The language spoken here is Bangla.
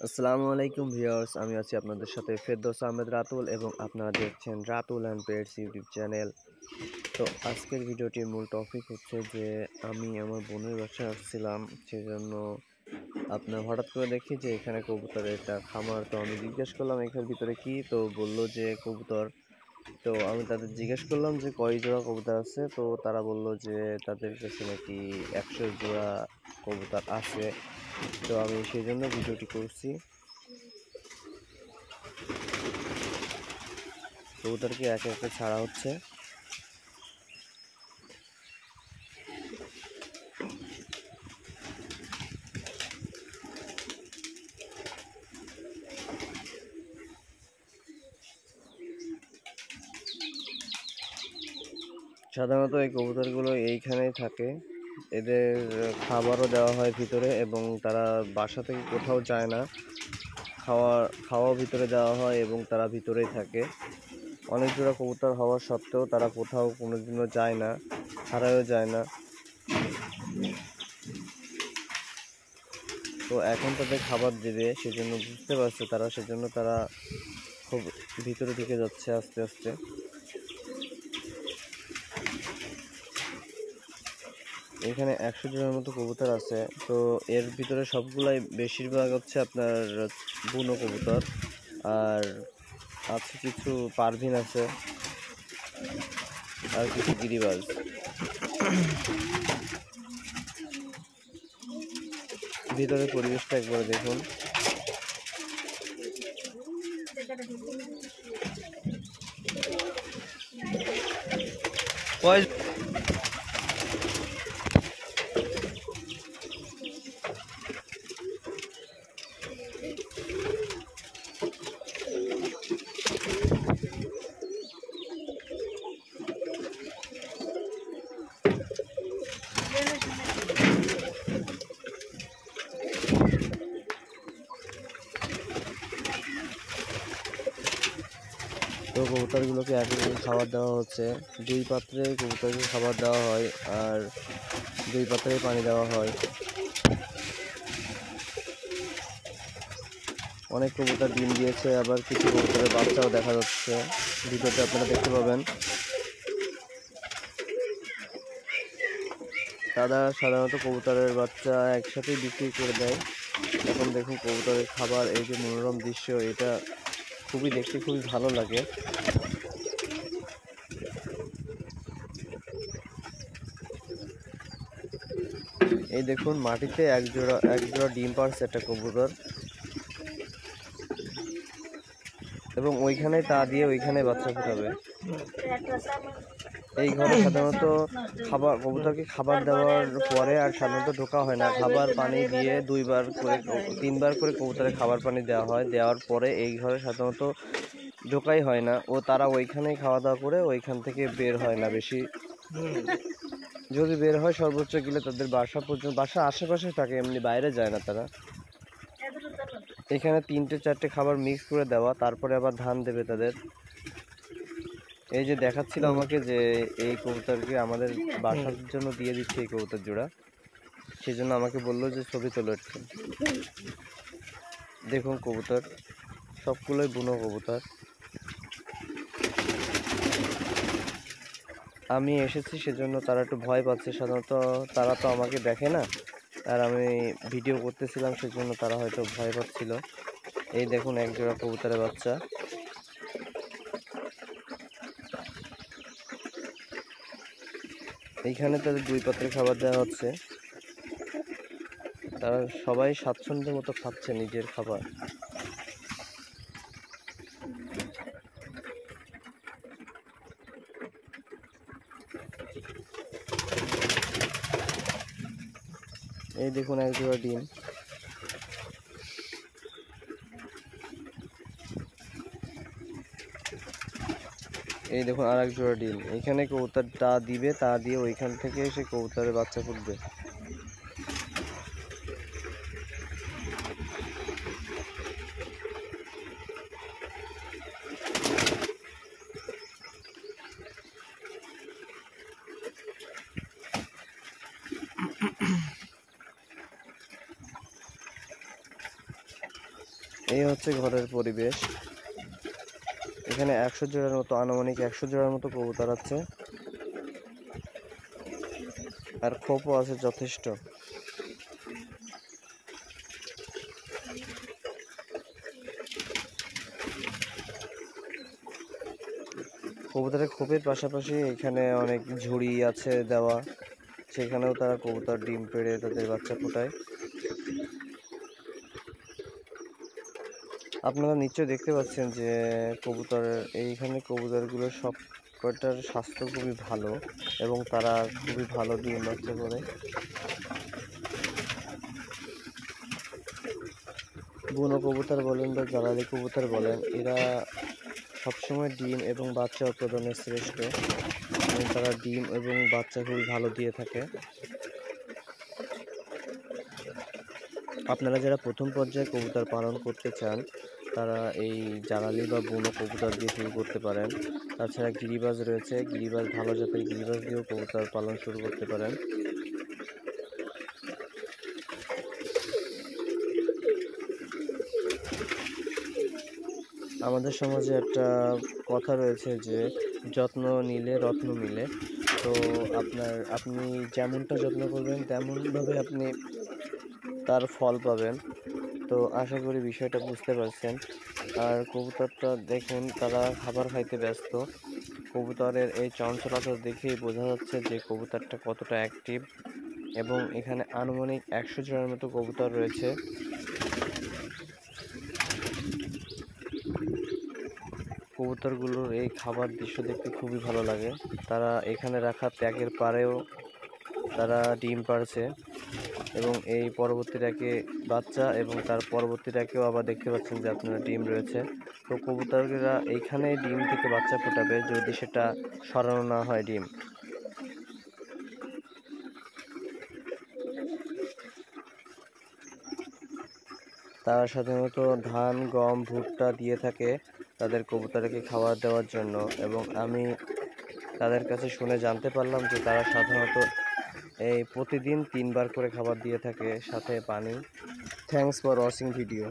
আসসালামু আলাইকুম ভিউয়ার্স, আমি আছি আপনাদের সাথে ফেরদৌস আহমেদ রাতুল এবং আপনারা দেখছেন Ratul and pets YouTube channel. তো আজকের ভিডিওটির মূল টপিক হচ্ছে যে আমি আমার বোনের বাসায় আসছিলাম, সেজন্য আপনার হঠাৎ করে দেখি যে এখানে কবুতরের একটা খামার। তো আমি জিজ্ঞেস করলাম এখানে ভিতরে কি, তো বললো যে কবুতর। তো আমি তাদের জিজ্ঞেস করলাম যে কয় জোড়া কবুতর আছে, তো তারা বলল যে তাদের কাছে নাকি 100 জোড়া কবুতর আছে। তো আমি সেই জন্য ভিডিওটি করছি। কবুতরকে একে একে ছাড়া হচ্ছে। সাধারণত এই কবুতরগুলো এইখানেই থাকে, এদের খাবারও দেওয়া হয় ভিতরে এবং তারা বাসা থেকে কোথাও যায় না। খাওয়াও ভিতরে দেওয়া হয় এবং তারা ভিতরেই থাকে। অনেক জোড়া কবুতর হওয়া সত্ত্বেও তারা কোথাও কোনোদিনও যায় না, হারায়ও যায় না। তো এখন তাদের খাবার দেবে, সেজন্য বুঝতে পারছে তারা, সেজন্য তারা খুব ভিতরে দিকে যাচ্ছে আস্তে আস্তে। এখানে 100 জনের মতো কবুতর আছে। তো এর ভিতরে সবগুলাই বেশিরভাগ হচ্ছে আপনার বুনো কবুতর, আর আছে কিছু পারভিন আছে আর কিছু গিরিবাজ। ভিতরের পরিবেশটা একবার দেখুন। তো কবুতরগুলোকে এক এক খাবার দেওয়া হচ্ছে। 2 পাত্রে কবুতরকে খাবার দেওয়া হয় আর 2 পাত্রে পানি দেওয়া হয়। অনেক কবুতর ডিম দিয়েছে, আবার কিছু কবুতরের বাচ্চাও দেখা যাচ্ছে, ভিডিওতে আপনারা দেখতে পাবেন। দাদা সাধারণত কবুতরের বাচ্চা একসাথেই বিক্রি করে দেয়। এখন দেখুন কবুতরের খাবার, এই যে মনোরম দৃশ্য, এটা খুবই দেখতে খুবই ভালো লাগে। এই দেখুন মাটিতে এক জোড়া ডিম পাড়ছে একটা কবুতর, এবং ওইখানে তা দিয়ে ওইখানে বাচ্চা ফোটাবে। এই ঘরে সাধারণত কবুতরকে খাবার দেওয়ার পরে আর সাধারণত ঢোকা হয় না। খাবার পানি দিয়ে 3বার করে কবুতরের খাবার পানি দেওয়া হয়। দেওয়ার পরে এই ঘরে সাধারণত ঢোকাই হয় না, ও তারা ওইখানেই খাওয়া দাওয়া করে ওইখান থেকে বের হয় না বেশি। যদি বের হয় সর্বোচ্চ গেলে তাদের বাসার আশেপাশে থাকে, এমনি বাইরে যায় না তারা। এখানে 3-4টে খাবার মিক্স করে দেওয়া, তারপরে আবার ধান দেবে তাদের। এই যে দেখাচ্ছিল আমাকে যে এই কবুতরকে আমাদের বাসার জন্য দিয়ে দিচ্ছে এই কবুতর জোড়া, সেই জন্য আমাকে বললো যে ছবি তোলো একটু। দেখুন কবুতর সবগুলোই বুনো কবুতর। আমি এসেছি সেজন্য তারা একটু ভয় পাচ্ছে। সাধারণত তারা তো আমাকে দেখে না, আর আমি ভিডিও করতেছিলাম সেজন্য তারা হয়তো ভয় পাচ্ছিল। এই দেখুন এক জোড়া কবুতরের বাচ্চা। এইখানে তাদের 2 পাত্রে খাবার দেওয়া হচ্ছে, তারা সবাই স্বাচ্ছন্দ্যের মতো খাচ্ছে নিজের খাবার। এই দেখুন এক জোড়া ডিম। এই দেখুন আর এক জোড়া ডিম। এখানে কবুতর তা দিবে, তা দিয়ে ওইখান থেকে এসে কবুতরের বাচ্চা ফুটবে। এই হচ্ছে ঘরের পরিবেশ। এখানে 100 জোড়ার মতো, আনুমানিক 100 জোড়ার মতো কবুতর আছে, আর খোপও আছে যথেষ্ট। কবুতরের খোপের পাশাপাশি এখানে অনেক ঝুড়ি আছে দেওয়া, সেখানেও তারা কবুতর ডিম পেড়ে তাদের বাচ্চা ফোটায়। আপনারা নিশ্চয়ই দেখতে পাচ্ছেন যে এইখানে কবুতরগুলো সব কয়টার স্বাস্থ্য খুবই ভালো এবং তারা খুবই ভালো ডিম বাচ্চা করে। বুনো কবুতর বলেন বা জ্বালালি কবুতর বলেন, এরা সবসময় ডিম এবং বাচ্চা উৎপাদনে শ্রেষ্ঠ এবং তারা ডিম এবং বাচ্চা খুবই ভালো দিয়ে থাকে। আপনারা যারা প্রথম পর্যায়ে কবুতর পালন করতে চান তারা এই জ্বালালি বা বুনো কবুতর দিয়ে শুরু করতে পারেন। তাছাড়া গিরিবাজ রয়েছে, গিরিবাজ ভালো জাতের গিরিবাজ দিয়েও কবুতর পালন শুরু করতে পারেন। আমাদের সমাজে একটা কথা রয়েছে যে যত্ন নিলে রত্ন মিলে। তো আপনি যেমনটা যত্ন করবেন তেমনভাবে আপনি তার ফল পাবেন। তো আশা করি বিষয়টা বুঝতে পারছেন। আর কবুতরটা দেখুন, তারা খাবার খাইতে ব্যস্ত। কবুতরের এই চঞ্চলতা দেখেই বোঝা যাচ্ছে যে কবুতরটা কতটা অ্যাক্টিভ, এবং এখানে আনুমানিক 100 জোড়ার মতো কবুতর রয়েছে। কবুতরগুলোর এই খাবার দৃশ্য দেখতে খুবই ভালো লাগে। তারা এখানে রাখা ট্যাগের পাড়েও তারা ডিম পাড়ছে, এবং এই পরবর্তী ট্যাগে বাচ্চা, এবং তার পরবর্তী ট্যাগেও আবার দেখতে পাচ্ছেন যে আপনারা ডিম রয়েছে। তো কবুতররা এইখানে ডিম থেকে বাচ্চা ফোটাবে যদি সেটা সরানো না হয় ডিম। তারা সাধারণত ধান, গম, ভুট্টা দিয়ে থাকে তাদের কবুতরকে খাবার দেওয়ার জন্য, এবং আমি তাদের কাছে শুনে জানতে পারলাম যে তারা সাধারণত এই প্রতিদিন 3 বার করে খাবার দিয়ে থাকে, সাথে পানি। Thanks for watching video.